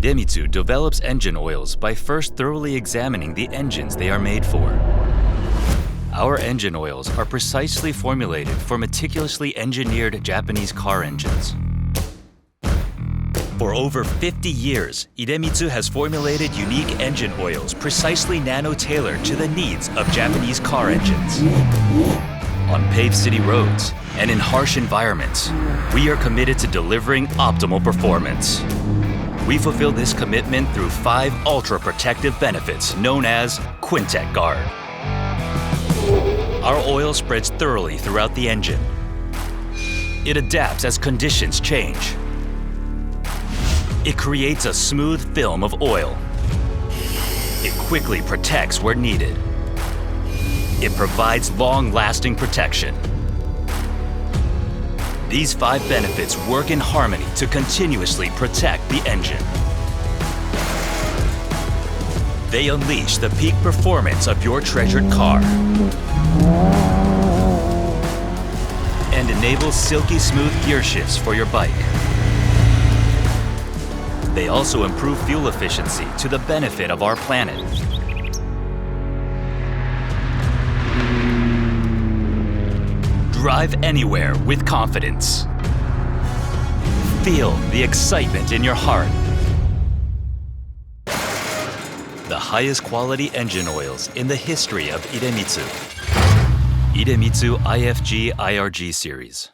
Idemitsu develops engine oils by first thoroughly examining the engines they are made for. Our engine oils are precisely formulated for meticulously engineered Japanese car engines. For over 50 years, Idemitsu has formulated unique engine oils precisely nano-tailored to the needs of Japanese car engines. On paved city roads and in harsh environments, we are committed to delivering optimal performance. We fulfill this commitment through 5 ultra-protective benefits known as Quintet Guard. Our oil spreads thoroughly throughout the engine. It adapts as conditions change. It creates a smooth film of oil. It quickly protects where needed. It provides long-lasting protection. These 5 benefits work in harmony to continuously protect the engine. They unleash the peak performance of your treasured car and enable silky smooth gear shifts for your bike. They also improve fuel efficiency to the benefit of our planet. Drive anywhere with confidence. Feel the excitement in your heart. The highest quality engine oils in the history of Idemitsu. Idemitsu IFG IRG series.